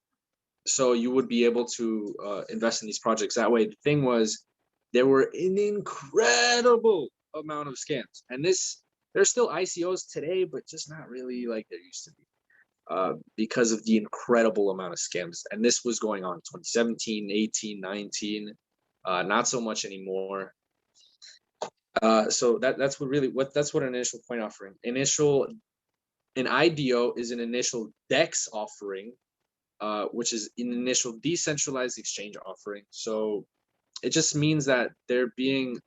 So you would be able to invest in these projects that way. The thing was, there were an incredible amount of scams, and there's still ICOs today, but just not really like there used to be, because of the incredible amount of scams. And this was going on in 2017, 18, 19, not so much anymore. So that's what an initial coin offering. An IDO is an initial DEX offering, which is an initial decentralized exchange offering. So it just means that they're being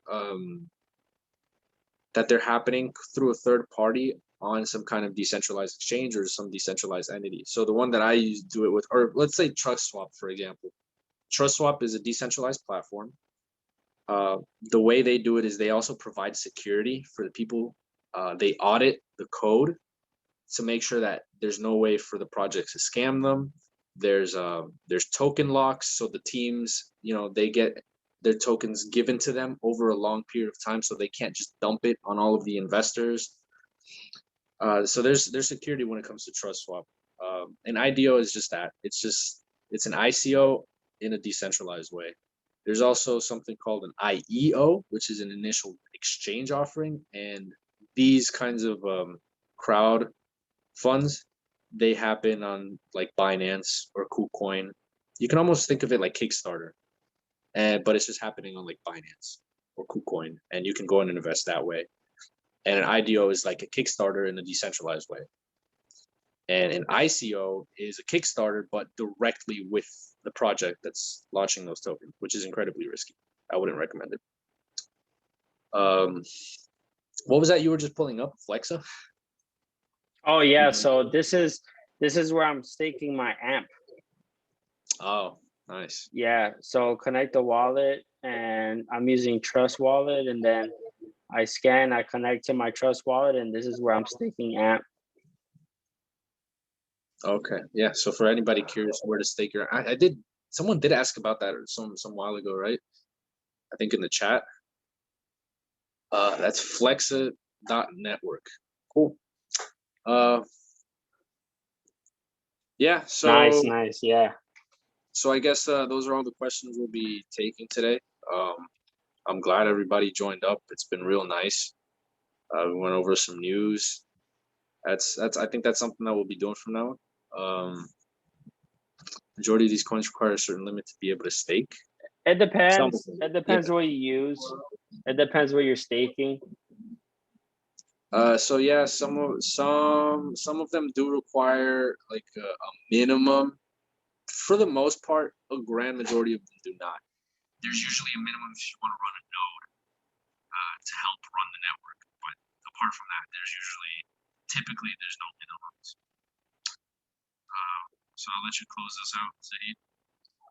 that they're happening through a third party on some kind of decentralized exchange or some decentralized entity. So the one that I do it with, or let's say TrustSwap, for example. TrustSwap is a decentralized platform. The way they do it is they also provide security for the people. They audit the code to make sure that there's no way for the projects to scam them. There's token locks, so the teams, they get their tokens given to them over a long period of time, so they can't just dump it on all of the investors. So there's security when it comes to TrustSwap. An IDO is just that. It's an ICO in a decentralized way. There's also something called an IEO, which is an initial exchange offering, and these kinds of crowd funds, they happen on like Binance or KuCoin. You can almost think of it like Kickstarter, but it's just happening on like Binance or KuCoin, and you can go in and invest that way. And an IDO is like a Kickstarter in a decentralized way. And an ICO is a Kickstarter, but directly with the project that's launching those tokens, which is incredibly risky. I wouldn't recommend it. What was that you were just pulling up, Flexa? Oh yeah, so this is where I'm staking my AMP. Oh, nice. Yeah, so connect the wallet, and I'm using Trust Wallet, and then I scan, I connect to my Trust Wallet, and this is where I'm staking AMP. Okay, yeah. So for anybody curious where to stake your, I did. Someone did ask about that some while ago, right? I think in the chat. That's Flexa.network. Cool. Yeah. So Nice, yeah. so I guess those are all the questions we'll be taking today. I'm glad everybody joined up. It's been real nice. We went over some news. That's I think that's something that we'll be doing from now on. Majority of these coins require a certain limit to be able to stake. It depends. Some, It depends what you use. It depends what you're staking. So yeah, some of them do require like a minimum. For the most part, a grand majority of them do not. There's usually a minimum if you want to run a node to help run the network, but apart from that, typically there's no minimums. So I'll let you close this out, Zaid.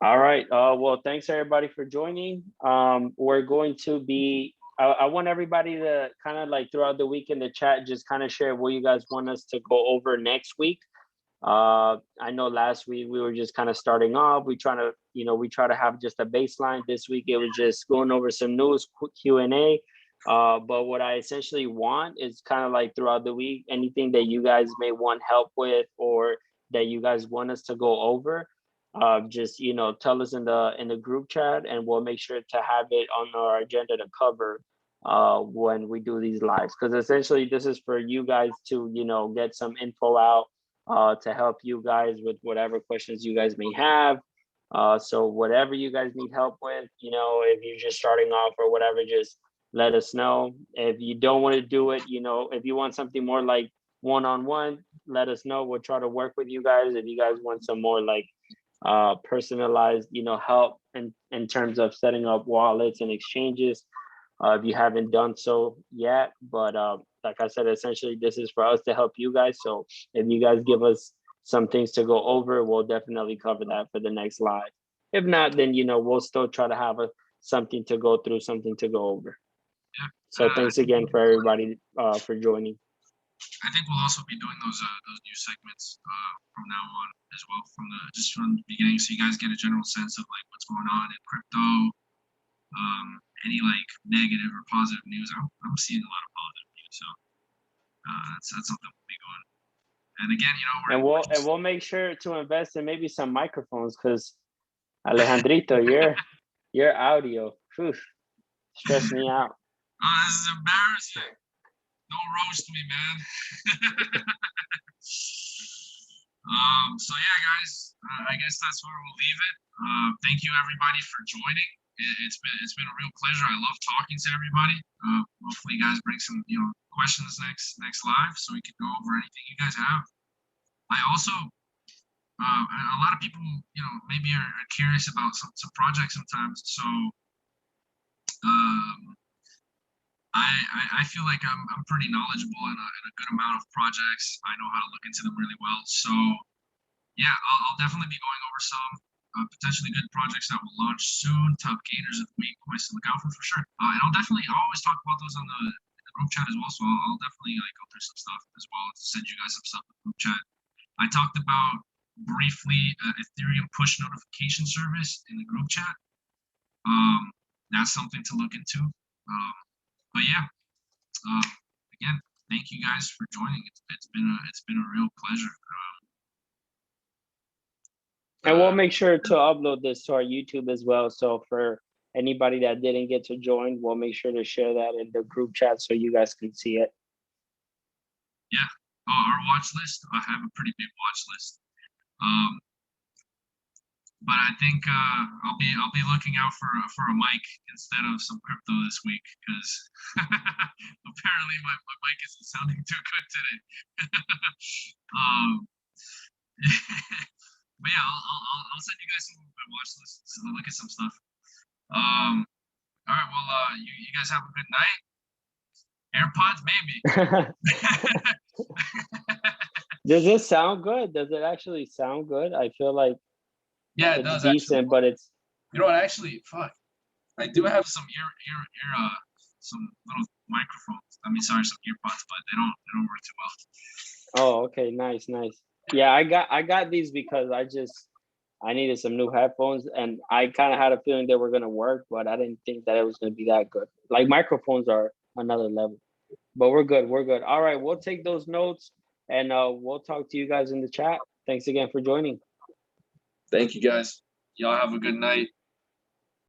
All right. Well, thanks everybody for joining. We're going to be. I want everybody to kind of like throughout the week in the chat, just kind of share what you guys want us to go over next week. I know last week we were just kind of starting off. We try to have just a baseline. This week it was just going over some news, quick Q&A. But what I essentially want is kind of like throughout the week, anything that you guys may want help with or that you guys want us to go over, just tell us in the group chat, and we'll make sure to have it on our agenda to cover when we do these lives. Because essentially this is for you guys to get some info out to help you guys with whatever questions you guys may have. So whatever you guys need help with, if you're just starting off or whatever, just let us know. If you don't want to do it, if you want something more like one-on-one, let us know. We'll try to work with you guys. If you guys want some more like personalized, help in terms of setting up wallets and exchanges, if you haven't done so yet. But like I said, essentially this is for us to help you guys. So if you guys give us some things to go over, we'll definitely cover that for the next live. If not, then we'll still try to have something to go through, something to go over. Yeah. So thanks again for everybody for joining. I think we'll also be doing those new segments from now on as well, from the beginning, so you guys get a general sense of like what's going on in crypto, any like negative or positive news. I'm seeing a lot of positive news, so that's something we'll be going. And again, we'll make sure to invest in maybe some microphones, because Alejandrito, your audio, stress me out. This is embarrassing. Don't roast me, man. So yeah, guys, I guess that's where we'll leave it. Thank you everybody for joining. It's been a real pleasure. I love talking to everybody. Hopefully you guys bring some questions next live, so we can go over anything you guys have. I also a lot of people maybe are curious about some projects sometimes. So I feel like I'm pretty knowledgeable in a good amount of projects. I know how to look into them really well. So yeah, I'll definitely be going over some potentially good projects that will launch soon. Top gainers of the week, points to look out for sure. And I'll always talk about those on the group chat as well. So I'll definitely go through some stuff as well to send you guys some stuff in the group chat. I talked about briefly Ethereum push notification service in the group chat. That's something to look into. But yeah, again, thank you guys for joining. It's been a real pleasure. And we'll make sure to upload this to our YouTube as well. So for anybody that didn't get to join, we'll make sure to share that in the group chat so you guys can see it. Yeah, our watch list. I have a pretty big watch list. But I think I'll be looking out for a mic instead of some crypto this week, because apparently my mic isn't sounding too good today. But yeah, I'll send you guys some of my watch list so look at some stuff. All right, well, you guys have a good night, AirPods, maybe. Does it sound good? Does it actually sound good? I feel like Yeah, it it's does decent, actually. but it's You know what? Actually, fuck. I do have some some little microphones. I mean, sorry, some earpods, but they don't work too well. oh, okay, nice. Yeah, I got these because I needed some new headphones, and I kind of had a feeling they were gonna work, but I didn't think that it was gonna be that good. Like microphones are another level, but we're good. We're good. All right, we'll take those notes, and we'll talk to you guys in the chat. Thanks again for joining. Thank you guys. Y'all have a good night.